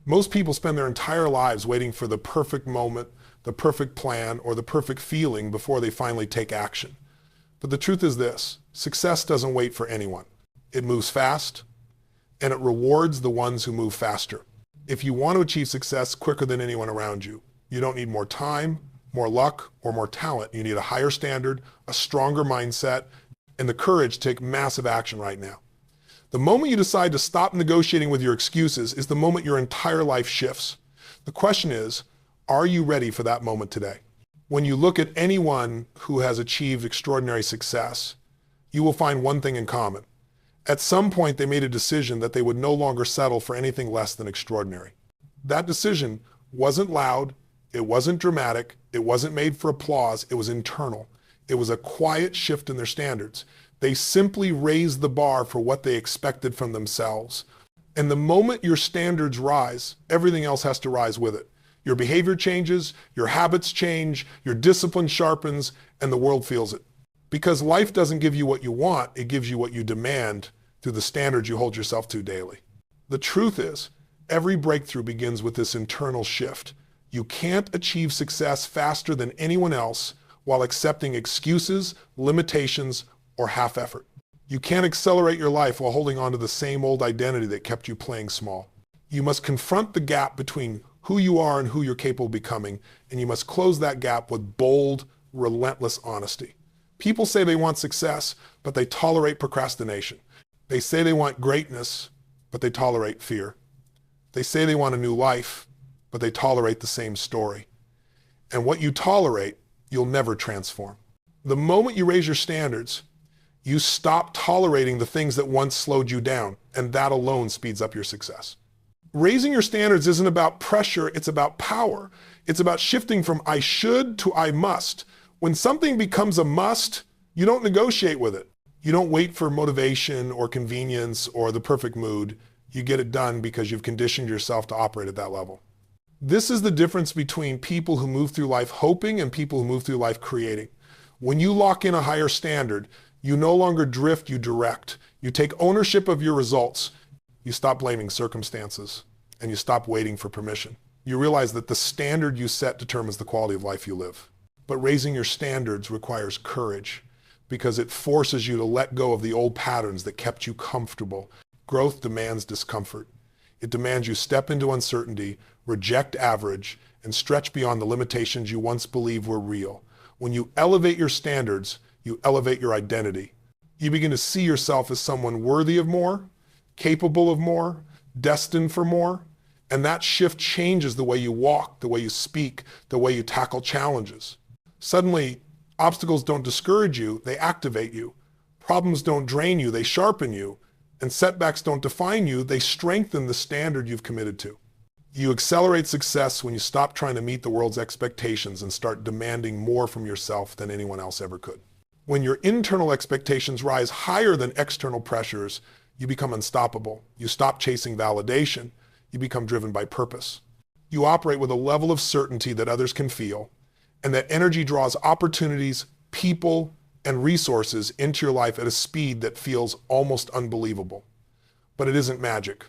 Most people spend their entire lives waiting for the perfect moment, the perfect plan, or the perfect feeling before they finally take action. But the truth is this: success doesn't wait for anyone. It moves fast, and it rewards the ones who move faster. If you want to achieve success quicker than anyone around you, you don't need more time, more luck, or more talent. You need a higher standard, a stronger mindset, and the courage to take massive action right now. The moment you decide to stop negotiating with your excuses is the moment your entire life shifts. The question is, are you ready for that moment today? When you look at anyone who has achieved extraordinary success, you will find one thing in common. At some point, they made a decision that they would no longer settle for anything less than extraordinary. That decision wasn't loud, it wasn't dramatic, it wasn't made for applause, it was internal. It was a quiet shift in their standards. They simply raised the bar for what they expected from themselves. And the moment your standards rise, everything else has to rise with it. Your behavior changes, your habits change, your discipline sharpens, and the world feels it. Because life doesn't give you what you want, it gives you what you demand through the standards you hold yourself to daily. The truth is, every breakthrough begins with this internal shift. You can't achieve success faster than anyone else while accepting excuses, limitations, or half effort. You can't accelerate your life while holding on to the same old identity that kept you playing small. You must confront the gap between who you are and who you're capable of becoming, and you must close that gap with bold, relentless honesty. People say they want success, but they tolerate procrastination. They say they want greatness, but they tolerate fear. They say they want a new life, but they tolerate the same story. And what you tolerate, you'll never transform. The moment you raise your standards, you stop tolerating the things that once slowed you down, and that alone speeds up your success. Raising your standards isn't about pressure, it's about power. It's about shifting from I should to I must. When something becomes a must, you don't negotiate with it. You don't wait for motivation or convenience or the perfect mood. You get it done because you've conditioned yourself to operate at that level. This is the difference between people who move through life hoping and people who move through life creating. When you lock in a higher standard, you no longer drift, you direct. You take ownership of your results. You stop blaming circumstances, and you stop waiting for permission. You realize that the standard you set determines the quality of life you live. But raising your standards requires courage because it forces you to let go of the old patterns that kept you comfortable. Growth demands discomfort. It demands you step into uncertainty, reject average, and stretch beyond the limitations you once believed were real. When you elevate your standards, you elevate your identity. You begin to see yourself as someone worthy of more, capable of more, destined for more, and that shift changes the way you walk, the way you speak, the way you tackle challenges. Suddenly, obstacles don't discourage you, they activate you. Problems don't drain you, they sharpen you. And setbacks don't define you, they strengthen the standard you've committed to. You accelerate success when you stop trying to meet the world's expectations and start demanding more from yourself than anyone else ever could. When your internal expectations rise higher than external pressures, you become unstoppable. You stop chasing validation. You become driven by purpose. You operate with a level of certainty that others can feel, and that energy draws opportunities, people, and resources into your life at a speed that feels almost unbelievable. But it isn't magic.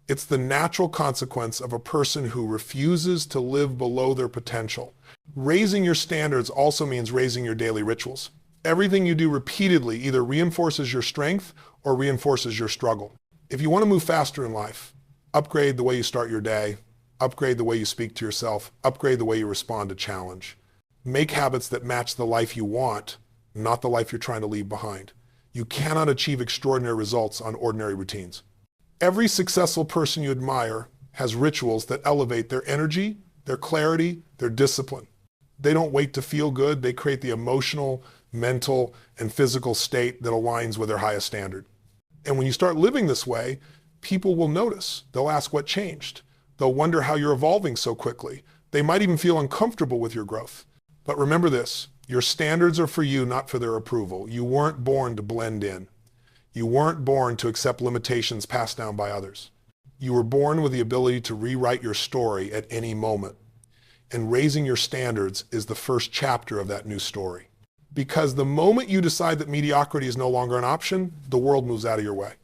It's the natural consequence of a person who refuses to live below their potential. Raising your standards also means raising your daily rituals. Everything you do repeatedly either reinforces your strength or reinforces your struggle. If you want to move faster in life, upgrade the way you start your day, upgrade the way you speak to yourself, upgrade the way you respond to challenge. Make habits that match the life you want, not the life you're trying to leave behind. You cannot achieve extraordinary results on ordinary routines. Every successful person you admire has rituals that elevate their energy, their clarity, their discipline. They don't wait to feel good, they create the emotional, mental, and physical state that aligns with their highest standard. And when you start living this way, people will notice. They'll ask what changed. They'll wonder how you're evolving so quickly. They might even feel uncomfortable with your growth. But remember this, your standards are for you, not for their approval. You weren't born to blend in. You weren't born to accept limitations passed down by others. You were born with the ability to rewrite your story at any moment. And raising your standards is the first chapter of that new story. Because the moment you decide that mediocrity is no longer an option, the world moves out of your way.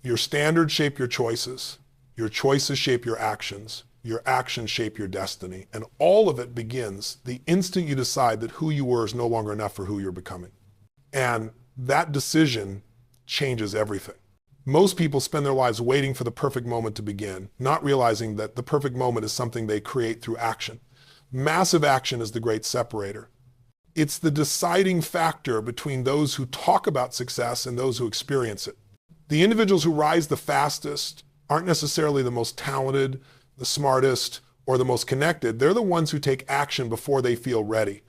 Your standards shape your choices, Your choices shape your actions. Your actions shape your destiny. And all of it begins the instant you decide that who you were is no longer enough for who you're becoming. And that decision changes everything. Most people spend their lives waiting for the perfect moment to begin, not realizing that the perfect moment is something they create through action. Massive action is the great separator. It's the deciding factor between those who talk about success and those who experience it. The individuals who rise the fastest aren't necessarily the most talented, the smartest, or the most connected. They're the ones who take action before they feel ready.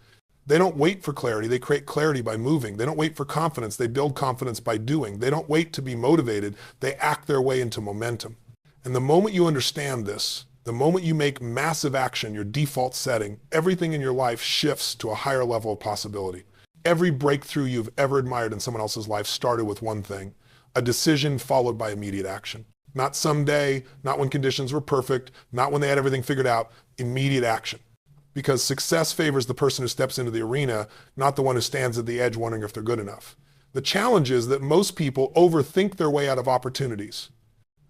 They don't wait for clarity. They create clarity by moving. They don't wait for confidence. They build confidence by doing. They don't wait to be motivated. They act their way into momentum. And the moment you understand this, the moment you make massive action your default setting, everything in your life shifts to a higher level of possibility. Every breakthrough you've ever admired in someone else's life started with one thing, a decision followed by immediate action. Not someday, not when conditions were perfect, not when they had everything figured out, immediate action. Because success favors the person who steps into the arena, not the one who stands at the edge wondering if they're good enough. The challenge is that most people overthink their way out of opportunities.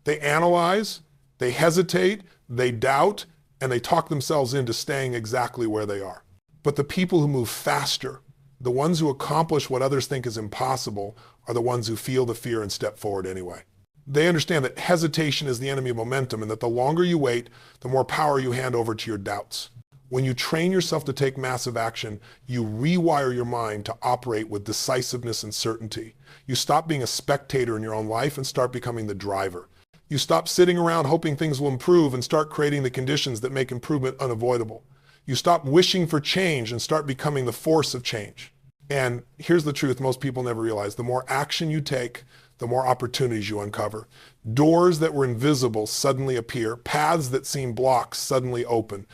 They analyze, they hesitate, they doubt, and they talk themselves into staying exactly where they are. But the people who move faster, the ones who accomplish what others think is impossible, are the ones who feel the fear and step forward anyway. They understand that hesitation is the enemy of momentum and that the longer you wait, the more power you hand over to your doubts. When you train yourself to take massive action, you rewire your mind to operate with decisiveness and certainty. You stop being a spectator in your own life and start becoming the driver. You stop sitting around hoping things will improve and start creating the conditions that make improvement unavoidable. You stop wishing for change and start becoming the force of change. And here's the truth most people never realize. The more action you take, the more opportunities you uncover. Doors that were invisible suddenly appear. Paths that seem blocked suddenly open.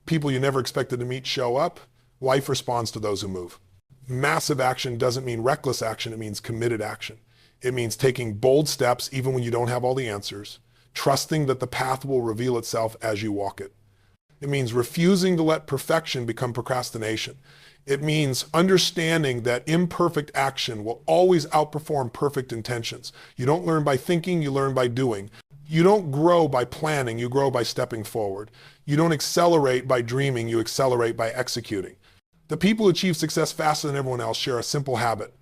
People you never expected to meet show up. Life responds to those who move. Massive action doesn't mean reckless action. It means committed action. It means taking bold steps even when you don't have all the answers, trusting that the path will reveal itself as you walk it. It means refusing to let perfection become procrastination. It means understanding that imperfect action will always outperform perfect intentions. You don't learn by thinking, you learn by doing. You don't grow by planning, you grow by stepping forward. You don't accelerate by dreaming, you accelerate by executing. The people who achieve success faster than everyone else share a simple habit.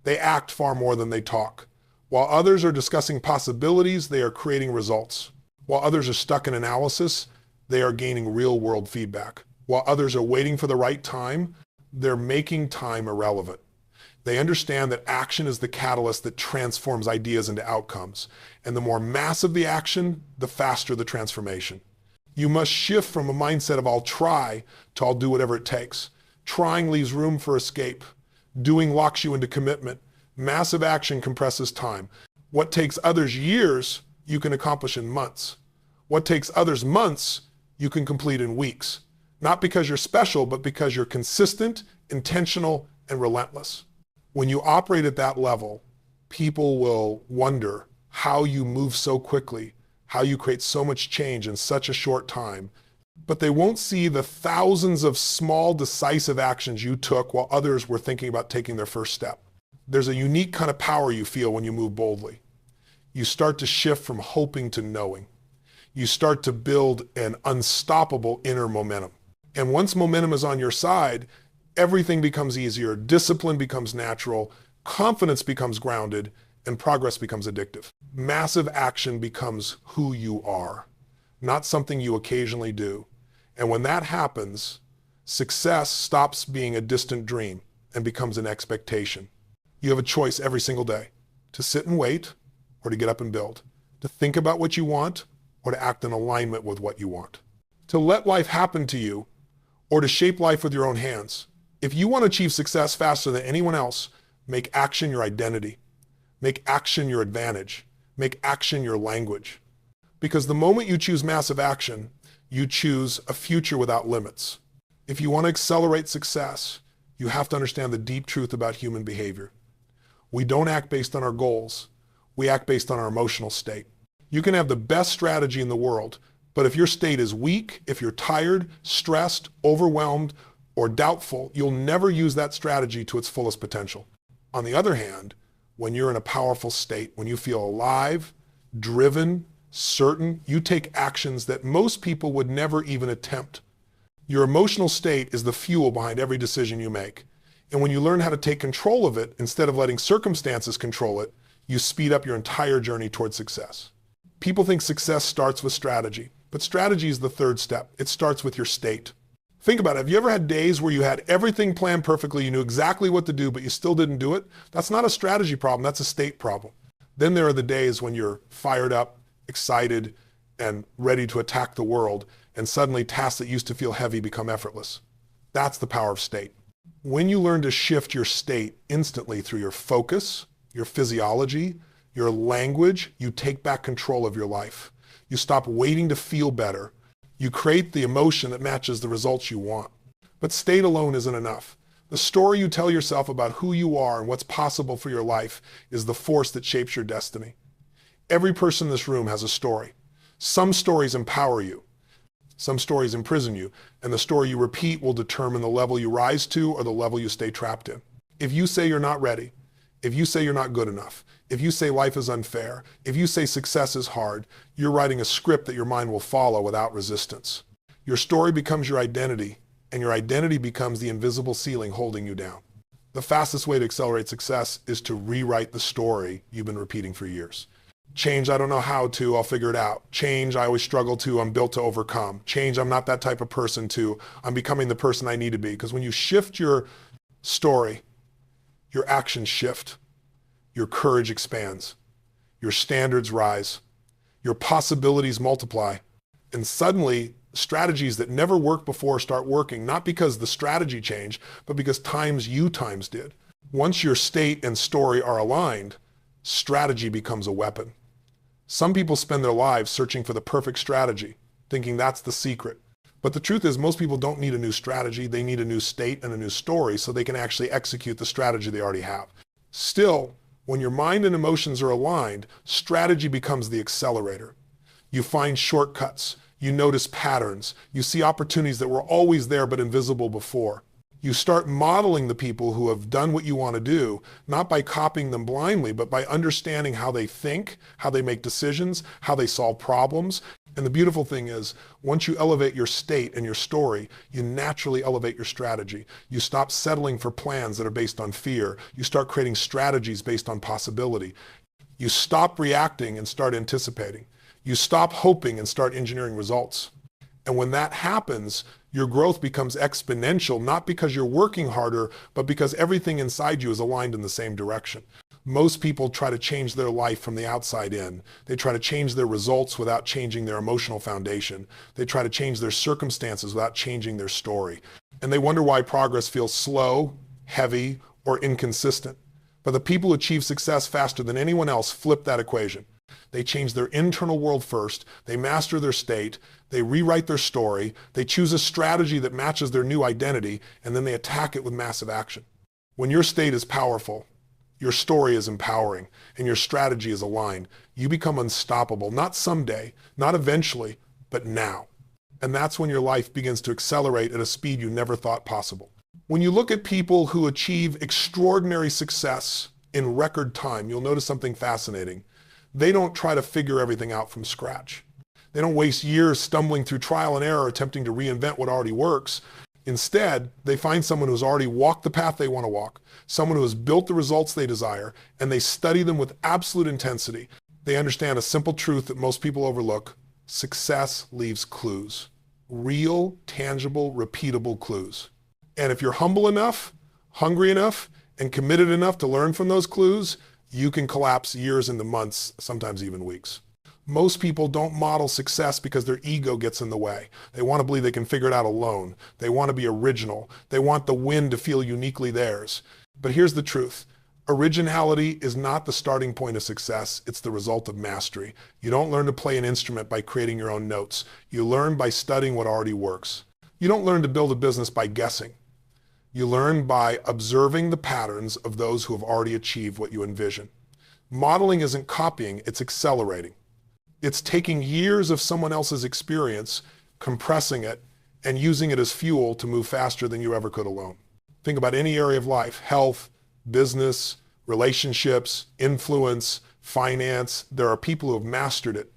They act far more than they talk. While others are discussing possibilities, they are creating results. While others are stuck in analysis, they are gaining real-world feedback. While others are waiting for the right time, they're making time irrelevant. They understand that action is the catalyst that transforms ideas into outcomes. And the more massive the action, the faster the transformation. You must shift from a mindset of I'll try to I'll do whatever it takes. Trying leaves room for escape. Doing locks you into commitment. Massive action compresses time. What takes others years, you can accomplish in months. What takes others months, you can complete in weeks. Not because you're special, but because you're consistent, intentional, and relentless. When you operate at that level, people will wonder how you move so quickly, how you create so much change in such a short time, but they won't see the thousands of small, decisive actions you took while others were thinking about taking their first step. There's a unique kind of power you feel when you move boldly. You start to shift from hoping to knowing. You start to build an unstoppable inner momentum. And once momentum is on your side, everything becomes easier, discipline becomes natural, confidence becomes grounded, and progress becomes addictive. Massive action becomes who you are, not something you occasionally do. And when that happens, success stops being a distant dream and becomes an expectation. You have a choice every single day to sit and wait or to get up and build, to think about what you want or to act in alignment with what you want, to let life happen to you or to shape life with your own hands. If you want to achieve success faster than anyone else, make action your identity. Make action your advantage. Make action your language. Because the moment you choose massive action, you choose a future without limits. If you want to accelerate success, you have to understand the deep truth about human behavior. We don't act based on our goals. We act based on our emotional state. You can have the best strategy in the world, but if your state is weak, if you're tired, stressed, overwhelmed, or doubtful, you'll never use that strategy to its fullest potential. On the other hand, when you're in a powerful state, when you feel alive, driven, certain, you take actions that most people would never even attempt. Your emotional state is the fuel behind every decision you make. And when you learn how to take control of it, instead of letting circumstances control it, you speed up your entire journey towards success. People think success starts with strategy, but strategy is the third step. It starts with your state. Think about it. Have you ever had days where you had everything planned perfectly, you knew exactly what to do, but you still didn't do it? That's not a strategy problem, that's a state problem. Then there are the days when you're fired up, excited, and ready to attack the world, and suddenly tasks that used to feel heavy become effortless. That's the power of state. When you learn to shift your state instantly through your focus, your physiology, your language, you take back control of your life. You stop waiting to feel better. You create the emotion that matches the results you want. But state alone isn't enough. The story you tell yourself about who you are and what's possible for your life is the force that shapes your destiny. Every person in this room has a story. Some stories empower you. Some stories imprison you, and the story you repeat will determine the level you rise to or the level you stay trapped in. If you say you're not ready, if you say you're not good enough, if you say life is unfair, if you say success is hard, you're writing a script that your mind will follow without resistance. Your story becomes your identity, and your identity becomes the invisible ceiling holding you down. The fastest way to accelerate success is to rewrite the story you've been repeating for years. Change, I don't know how to, I'll figure it out. Change, I always struggle to, I'm built to overcome. Change, I'm not that type of person to, I'm becoming the person I need to be. Because when you shift your story, your actions shift, your courage expands, your standards rise, your possibilities multiply, and suddenly strategies that never worked before start working, not because the strategy changed, but because times did. Once your state and story are aligned, strategy becomes a weapon. Some people spend their lives searching for the perfect strategy, thinking that's the secret. But the truth is, most people don't need a new strategy. They need a new state and a new story so they can actually execute the strategy they already have. Still, when your mind and emotions are aligned, strategy becomes the accelerator. You find shortcuts. You notice patterns. You see opportunities that were always there but invisible before. You start modeling the people who have done what you want to do, not by copying them blindly, but by understanding how they think, how they make decisions, how they solve problems. And the beautiful thing is, once you elevate your state and your story, you naturally elevate your strategy. You stop settling for plans that are based on fear. You start creating strategies based on possibility. You stop reacting and start anticipating. You stop hoping and start engineering results. And when that happens, your growth becomes exponential, not because you're working harder, but because everything inside you is aligned in the same direction. Most people try to change their life from the outside in. They try to change their results without changing their emotional foundation. They try to change their circumstances without changing their story. And they wonder why progress feels slow, heavy, or inconsistent. But the people who achieve success faster than anyone else flip that equation. They change their internal world first, they master their state, they rewrite their story, they choose a strategy that matches their new identity, and then they attack it with massive action. When your state is powerful, your story is empowering, and your strategy is aligned, you become unstoppable, not someday, not eventually, but now. And that's when your life begins to accelerate at a speed you never thought possible. When you look at people who achieve extraordinary success in record time, you'll notice something fascinating. They don't try to figure everything out from scratch. They don't waste years stumbling through trial and error attempting to reinvent what already works. Instead, they find someone who's already walked the path they want to walk, someone who has built the results they desire, and they study them with absolute intensity. They understand a simple truth that most people overlook. Success leaves clues. Real, tangible, repeatable clues. And if you're humble enough, hungry enough, and committed enough to learn from those clues, you can collapse years into months, sometimes even weeks. Most people don't model success because their ego gets in the way. They want to believe they can figure it out alone. They want to be original. They want the win to feel uniquely theirs. But here's the truth. Originality is not the starting point of success. It's the result of mastery. You don't learn to play an instrument by creating your own notes. You learn by studying what already works. You don't learn to build a business by guessing. You learn by observing the patterns of those who have already achieved what you envision. Modeling isn't copying, it's accelerating. It's taking years of someone else's experience, compressing it, and using it as fuel to move faster than you ever could alone. Think about any area of life: health, business, relationships, influence, finance. There are people who have mastered it,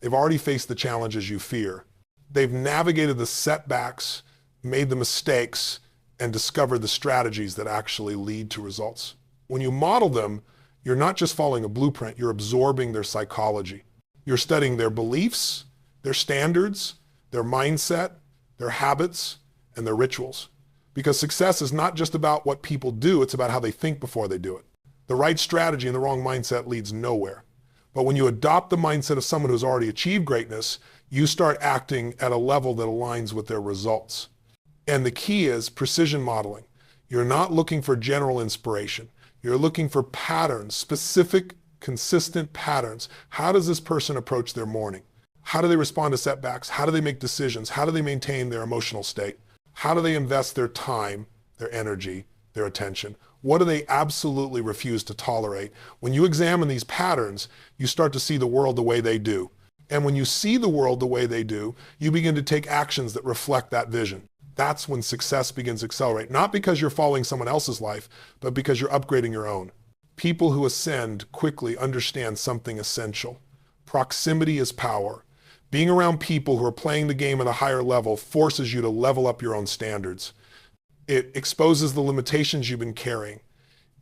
They've already faced the challenges you fear. They've navigated the setbacks, made the mistakes, and discovered the strategies that actually lead to results. When you model them, you're not just following a blueprint, you're absorbing their psychology. You're studying their beliefs, their standards, their mindset, their habits, and their rituals. Because success is not just about what people do, it's about how they think before they do it. The right strategy and the wrong mindset leads nowhere. But when you adopt the mindset of someone who's already achieved greatness, you start acting at a level that aligns with their results. And the key is precision modeling. You're not looking for general inspiration. You're looking for patterns, specific, consistent patterns. How does this person approach their morning? How do they respond to setbacks? How do they make decisions? How do they maintain their emotional state? How do they invest their time, their energy, their attention? What do they absolutely refuse to tolerate? When you examine these patterns, you start to see the world the way they do. And when you see the world the way they do, you begin to take actions that reflect that vision. That's when success begins to accelerate, not because you're following someone else's life, but because you're upgrading your own. People who ascend quickly understand something essential. Proximity is power. Being around people who are playing the game at a higher level forces you to level up your own standards. It exposes the limitations you've been carrying.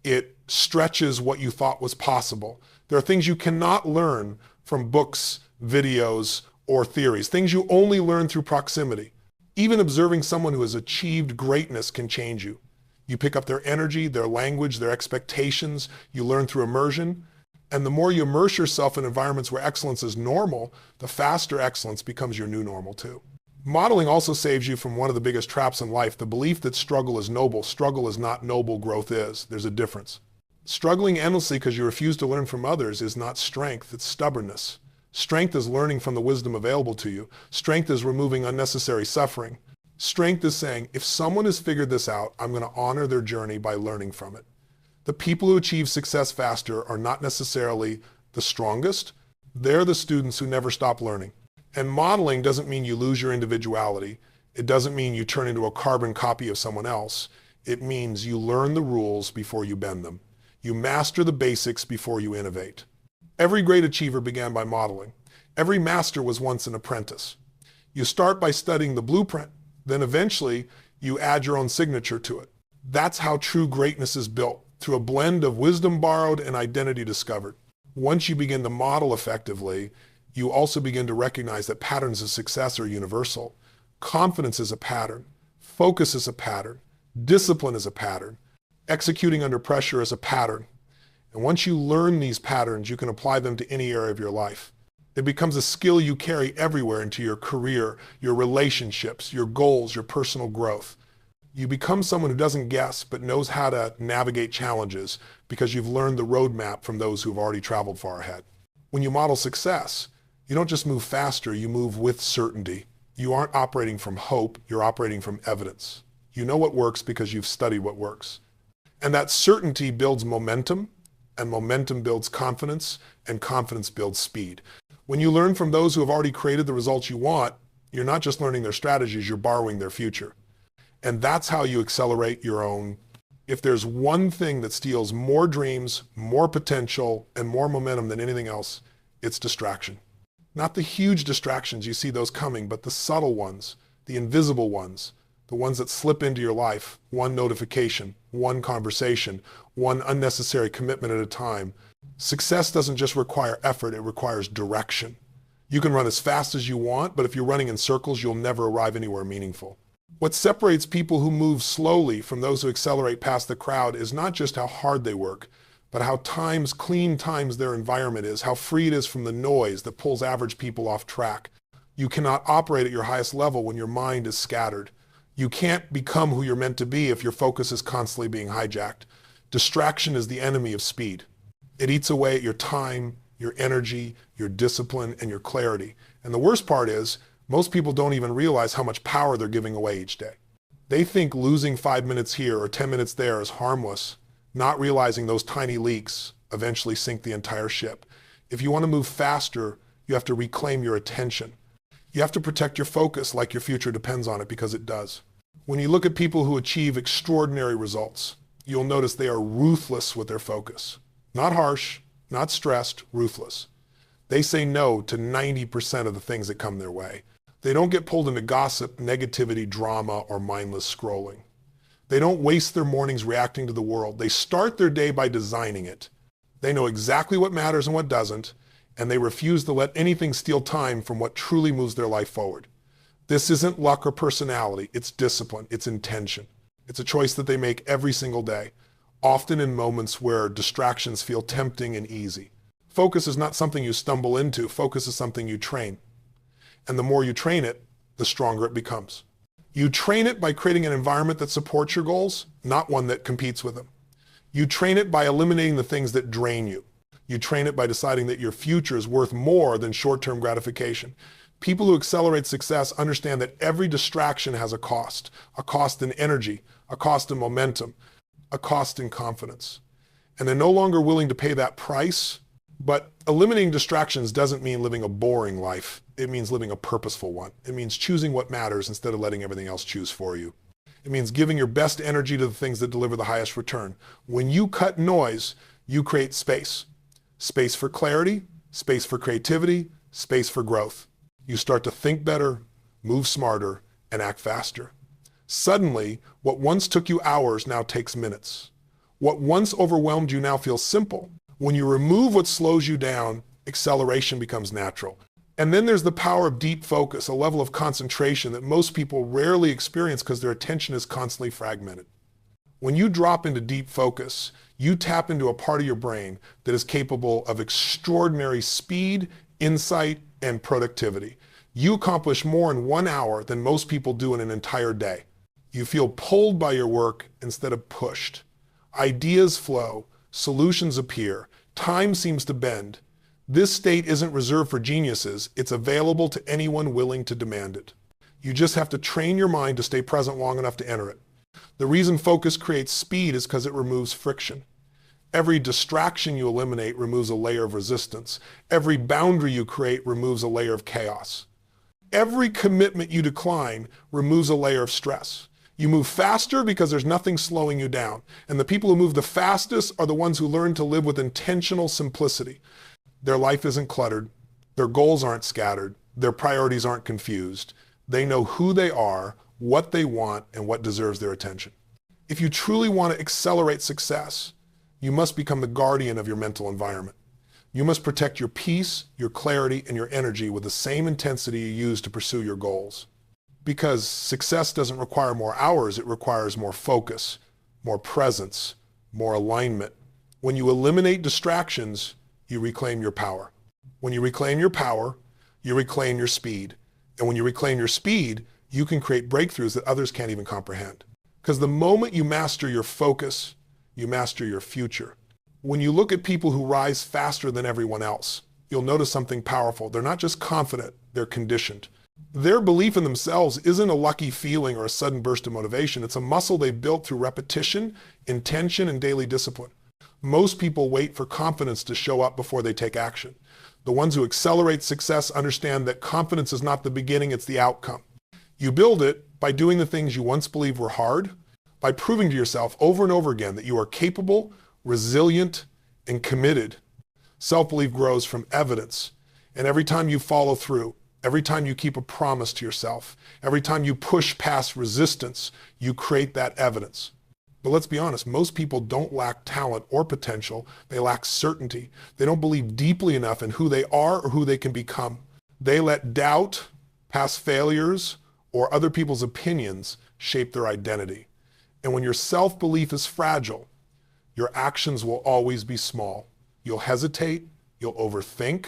It stretches what you thought was possible. There are things you cannot learn from books, videos, or theories, things you only learn through proximity. Even observing someone who has achieved greatness can change you. You pick up their energy, their language, their expectations. You learn through immersion. And the more you immerse yourself in environments where excellence is normal, the faster excellence becomes your new normal too. Modeling also saves you from one of the biggest traps in life, the belief that struggle is noble. Struggle is not noble, growth is. There's a difference. Struggling endlessly because you refuse to learn from others is not strength, it's stubbornness. Strength is learning from the wisdom available to you. Strength is removing unnecessary suffering. Strength is saying, if someone has figured this out, I'm going to honor their journey by learning from it. The people who achieve success faster are not necessarily the strongest. They're the students who never stop learning. And modeling doesn't mean you lose your individuality. It doesn't mean you turn into a carbon copy of someone else. It means you learn the rules before you bend them. You master the basics before you innovate. Every great achiever began by modeling. Every master was once an apprentice. You start by studying the blueprint, then eventually you add your own signature to it. That's how true greatness is built, through a blend of wisdom borrowed and identity discovered. Once you begin to model effectively, you also begin to recognize that patterns of success are universal. Confidence is a pattern. Focus is a pattern. Discipline is a pattern. Executing under pressure is a pattern. And once you learn these patterns, you can apply them to any area of your life. It becomes a skill you carry everywhere into your career, your relationships, your goals, your personal growth. You become someone who doesn't guess, but knows how to navigate challenges because you've learned the roadmap from those who've already traveled far ahead. When you model success, you don't just move faster, you move with certainty. You aren't operating from hope, you're operating from evidence. You know what works because you've studied what works. And that certainty builds momentum, and momentum builds confidence, and confidence builds speed. When you learn from those who have already created the results you want, you're not just learning their strategies, you're borrowing their future. And that's how you accelerate your own. If there's one thing that steals more dreams, more potential, and more momentum than anything else, it's distraction. Not the huge distractions, you see those coming, but the subtle ones, the invisible ones, the ones that slip into your life, one notification, one conversation, one unnecessary commitment at a time. Success doesn't just require effort, it requires direction. You can run as fast as you want, but if you're running in circles, you'll never arrive anywhere meaningful. What separates people who move slowly from those who accelerate past the crowd is not just how hard they work, but how clean times their environment is, how free it is from the noise that pulls average people off track. You cannot operate at your highest level when your mind is scattered. You can't become who you're meant to be if your focus is constantly being hijacked. Distraction is the enemy of speed. It eats away at your time, your energy, your discipline, and your clarity. And the worst part is, most people don't even realize how much power they're giving away each day. They think losing 5 minutes here or 10 minutes there is harmless, not realizing those tiny leaks eventually sink the entire ship. If you want to move faster, you have to reclaim your attention. You have to protect your focus like your future depends on it, because it does. When you look at people who achieve extraordinary results, you'll notice they are ruthless with their focus. Not harsh, not stressed, ruthless. They say no to 90% of the things that come their way. They don't get pulled into gossip, negativity, drama, or mindless scrolling. They don't waste their mornings reacting to the world. They start their day by designing it. They know exactly what matters and what doesn't, and they refuse to let anything steal time from what truly moves their life forward. This isn't luck or personality, it's discipline, it's intention. It's a choice that they make every single day, often in moments where distractions feel tempting and easy. Focus is not something you stumble into, focus is something you train. And the more you train it, the stronger it becomes. You train it by creating an environment that supports your goals, not one that competes with them. You train it by eliminating the things that drain you. You train it by deciding that your future is worth more than short-term gratification. People who accelerate success understand that every distraction has a cost in energy, a cost in momentum, a cost in confidence. And they're no longer willing to pay that price. But eliminating distractions doesn't mean living a boring life. It means living a purposeful one. It means choosing what matters instead of letting everything else choose for you. It means giving your best energy to the things that deliver the highest return. When you cut noise, you create space. Space for clarity, space for creativity, space for growth. You start to think better, move smarter, and act faster. Suddenly, what once took you hours now takes minutes. What once overwhelmed you now feels simple. When you remove what slows you down, acceleration becomes natural. And then there's the power of deep focus, a level of concentration that most people rarely experience because their attention is constantly fragmented. When you drop into deep focus, you tap into a part of your brain that is capable of extraordinary speed, insight, and productivity. You accomplish more in 1 hour than most people do in an entire day. You feel pulled by your work instead of pushed. Ideas flow, solutions appear, time seems to bend. This state isn't reserved for geniuses, it's available to anyone willing to demand it. You just have to train your mind to stay present long enough to enter it. The reason focus creates speed is because it removes friction. Every distraction you eliminate removes a layer of resistance. Every boundary you create removes a layer of chaos. Every commitment you decline removes a layer of stress. You move faster because there's nothing slowing you down. And the people who move the fastest are the ones who learn to live with intentional simplicity. Their life isn't cluttered. Their goals aren't scattered. Their priorities aren't confused. They know who they are, what they want, and what deserves their attention. If you truly want to accelerate success, you must become the guardian of your mental environment. You must protect your peace, your clarity, and your energy with the same intensity you use to pursue your goals. Because success doesn't require more hours, it requires more focus, more presence, more alignment. When you eliminate distractions, you reclaim your power. When you reclaim your power, you reclaim your speed. And when you reclaim your speed, you can create breakthroughs that others can't even comprehend. Because the moment you master your focus, you master your future. When you look at people who rise faster than everyone else, you'll notice something powerful. They're not just confident, they're conditioned. Their belief in themselves isn't a lucky feeling or a sudden burst of motivation. It's a muscle they've built through repetition, intention, and daily discipline. Most people wait for confidence to show up before they take action. The ones who accelerate success understand that confidence is not the beginning, it's the outcome. You build it by doing the things you once believed were hard, by proving to yourself over and over again that you are capable, resilient, and committed. Self-belief grows from evidence. And every time you follow through, every time you keep a promise to yourself, every time you push past resistance, you create that evidence. But let's be honest, most people don't lack talent or potential. They lack certainty. They don't believe deeply enough in who they are or who they can become. They let doubt, past failures, or other people's opinions shape their identity. And when your self-belief is fragile, your actions will always be small. You'll hesitate, you'll overthink,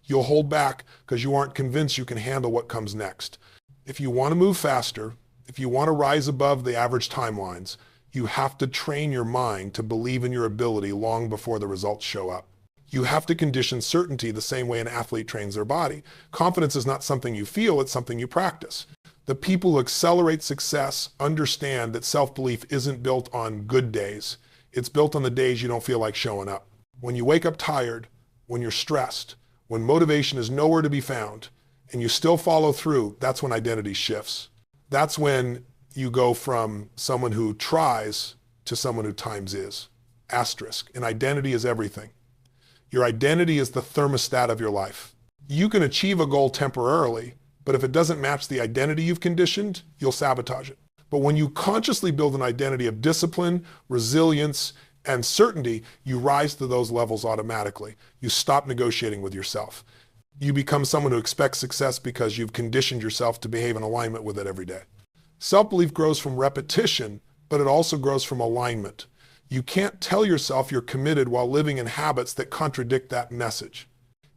you'll hold back because you aren't convinced you can handle what comes next. If you want to move faster, if you want to rise above the average timelines, you have to train your mind to believe in your ability long before the results show up. You have to condition certainty the same way an athlete trains their body. Confidence is not something you feel, it's something you practice. The people who accelerate success understand that self-belief isn't built on good days. It's built on the days you don't feel like showing up. When you wake up tired, when you're stressed, when motivation is nowhere to be found, and you still follow through, that's when identity shifts. That's when you go from someone who tries to someone who times is. Asterisk. And identity is everything. Your identity is the thermostat of your life. You can achieve a goal temporarily, but if it doesn't match the identity you've conditioned, you'll sabotage it. But when you consciously build an identity of discipline, resilience, and certainty, you rise to those levels automatically. You stop negotiating with yourself. You become someone who expects success because you've conditioned yourself to behave in alignment with it every day. Self-belief grows from repetition, but it also grows from alignment. You can't tell yourself you're committed while living in habits that contradict that message.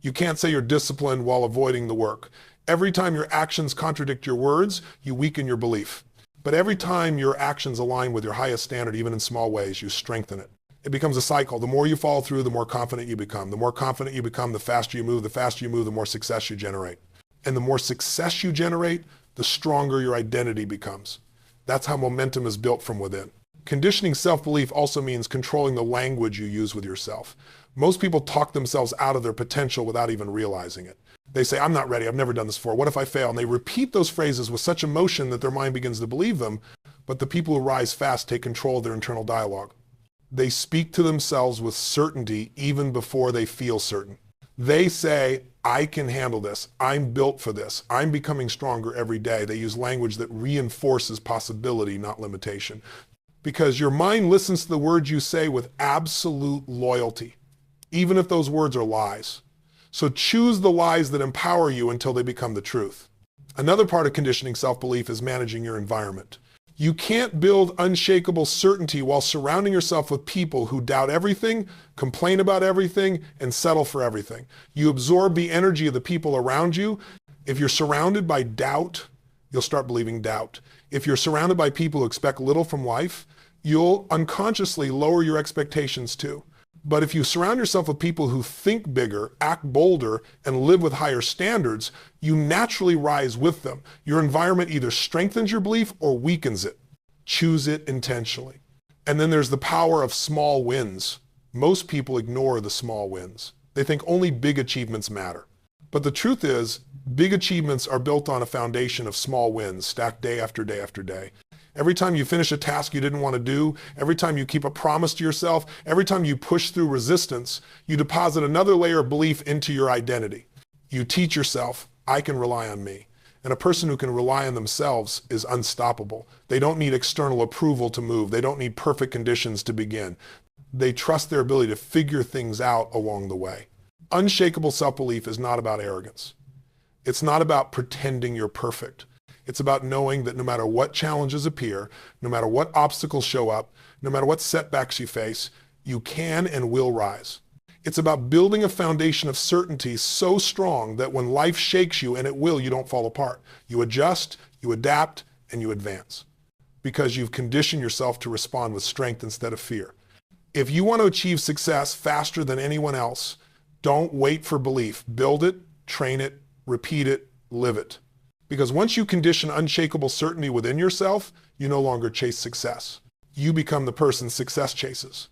You can't say you're disciplined while avoiding the work. Every time your actions contradict your words, you weaken your belief. But every time your actions align with your highest standard, even in small ways, you strengthen it. It becomes a cycle. The more you follow through, the more confident you become. The more confident you become, the faster you move. The faster you move, the more success you generate. And the more success you generate, the stronger your identity becomes. That's how momentum is built from within. Conditioning self-belief also means controlling the language you use with yourself. Most people talk themselves out of their potential without even realizing it. They say, I'm not ready, I've never done this before, what if I fail? And they repeat those phrases with such emotion that their mind begins to believe them, but the people who rise fast take control of their internal dialogue. They speak to themselves with certainty even before they feel certain. They say, I can handle this, I'm built for this, I'm becoming stronger every day. They use language that reinforces possibility, not limitation. Because your mind listens to the words you say with absolute loyalty, even if those words are lies. So choose the lies that empower you until they become the truth. Another part of conditioning self-belief is managing your environment. You can't build unshakable certainty while surrounding yourself with people who doubt everything, complain about everything, and settle for everything. You absorb the energy of the people around you. If you're surrounded by doubt, you'll start believing doubt. If you're surrounded by people who expect little from life, you'll unconsciously lower your expectations too. But if you surround yourself with people who think bigger, act bolder, and live with higher standards, you naturally rise with them. Your environment either strengthens your belief or weakens it. Choose it intentionally. And then there's the power of small wins. Most people ignore the small wins. They think only big achievements matter. But the truth is, big achievements are built on a foundation of small wins, stacked day after day after day. Every time you finish a task you didn't want to do, every time you keep a promise to yourself, every time you push through resistance, you deposit another layer of belief into your identity. You teach yourself, I can rely on me. And a person who can rely on themselves is unstoppable. They don't need external approval to move. They don't need perfect conditions to begin. They trust their ability to figure things out along the way. Unshakable self-belief is not about arrogance. It's not about pretending you're perfect. It's about knowing that no matter what challenges appear, no matter what obstacles show up, no matter what setbacks you face, you can and will rise. It's about building a foundation of certainty so strong that when life shakes you, and it will, you don't fall apart. You adjust, you adapt, and you advance. Because you've conditioned yourself to respond with strength instead of fear. If you want to achieve success faster than anyone else, don't wait for belief. Build it, train it, repeat it, live it. Because once you condition unshakable certainty within yourself, you no longer chase success. You become the person success chases.